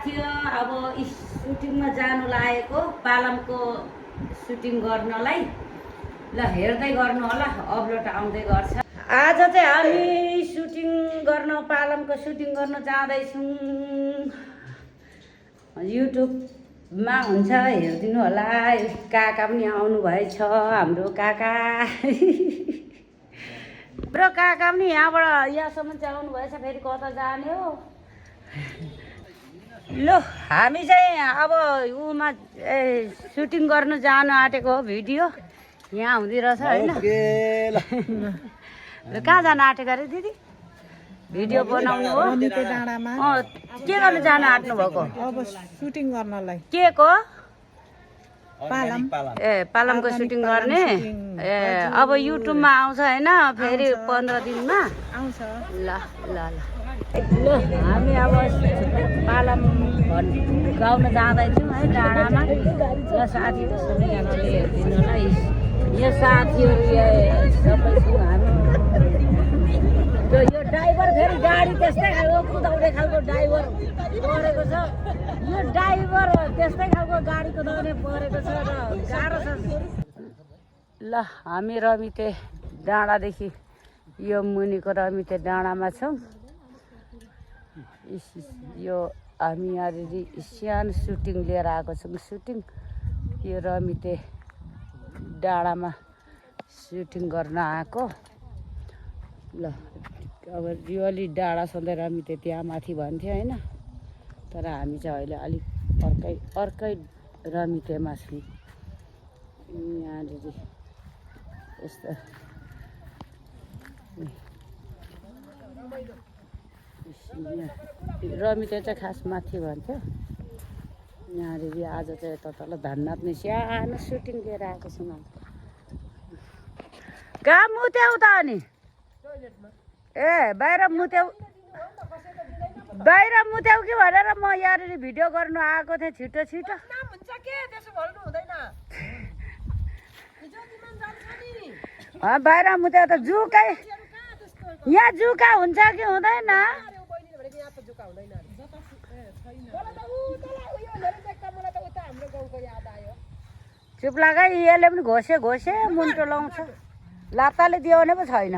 थियो अब सुटिङमा जानु लागेको पालमको सुटिङ गर्नलाई। ल हेर्दै गर्नु होला, अपलोड आउँदै गर्छ। आज चाहिँ हामी सुटिङ गर्न पालमको सुटिङ गर्न जाँदैछौँ। युट्युबमा हुन्छ, हेरिदिनु होला। काका पनि आउनुभएछ, हाम्रो काका। हाम्रो काका पनि यहाँबाट यहाँसम्म चाहिँ आउनुभएछ। फेरि कता जाने हो? ल हामी चाहिँ अब उमा सुटिङ गर्न जानु आँटेको हो। भिडियो यहाँ हुँदै रहेछ होइन। कहाँ जानु आँटेको अरे दिदी? भिडियो बनाउनु हो? के गर्नु जानु आँट्नु भएको? अब सुटिङ गर्नलाई। के को? पालम। पालमको सुटिङ गर्ने। अब युट्युबमा आउँछ होइन फेरि 15 दिनमा आउँछ। ल ल ल ल हामी अब पालम गाउन जाँदैछौँ है डाँडामा। ल साथीहरू सबैजनाले हेरिदिनु होला। यो साथीहरू सबै छौँ हामी। यो ड्राइभर फेरि गाडी त्यस्तै खालको कुदाउने खालको ड्राइभर परेको छ। यो ड्राइभर त्यस्तै खालको गाडी कुदाउने परेको छ र गाह्रो छ। ल हामी रमिते डाँडादेखि यो मुनिको रमिते डाँडामा छौँ। यो हामी यहाँनिर सानो सुटिङ लिएर आएको छौँ। सुटिङ यो रमिते डाँडामा सुटिङ गर्न आएको। ल अब रियली डाँडा सधैँ रमिते त्यहाँ माथि भन्थ्यो होइन, तर हामी चाहिँ अहिले अलिक अर्कै रमितेमा छौँ। यहाँनिर यस्तो रमिते चाहिँ खास माथि भन्थ्यो। यहाँनिर आज चाहिँ यता तल धन्नाथमा सानो सुटिङ लिएर आएको छौँ। कहाँ मुत्याउ त अनि? बाहिर मुत्याउ कि भनेर म यहाँनिर भिडियो गर्नु आएको थिएँ। छिटो छिटो बाहिर मुत्याउ त जुकै यहाँ जुका हुन्छ कि हुँदैन? चुप लागे। यसले पनि घोसे मुन्टो लाउँछ। लात्ताले दिउने पो छैन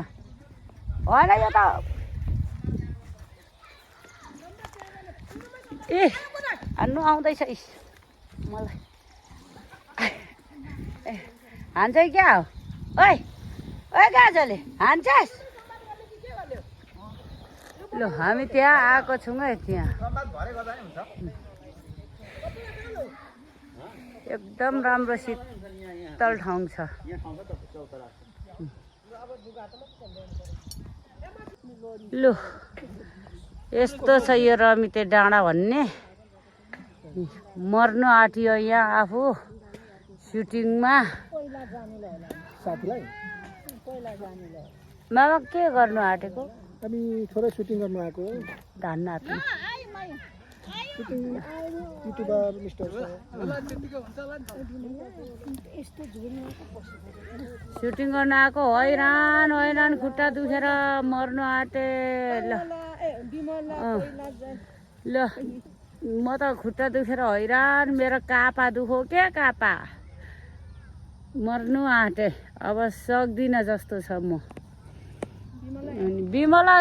होइन यो त। हान्नु आउँदैछ मलाई। हान्छ क्या हो? ओइ गाजले हान्छस्? ल हामी त्यहाँ आएको छौँ है। त्यहाँ एकदम राम्रो शीतल ठाउँ छ। लु यस्तो छ यो रमिते डाँडा भन्ने। मर्नु आँट्यो यहाँ आफू सुटिङमा। मामा के गर्नु आँटेको? हामी थोरै सुटिङ गर्नु आएको हो धन्नाथमा। युट्युबर मिस्टर सुटिङ गर्न आएको। हैरान खुट्टा दुखेर मर्नु आँटे। ल म त खुट्टा दुखेर हैरान। मेरो कापा दुखो क्या कापा। मर्नु आँटे। अब सक्दिनँ जस्तो छ म। बिमला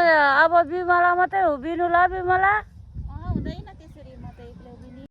अब बिमला मात्रै उभिनु ल बिमला।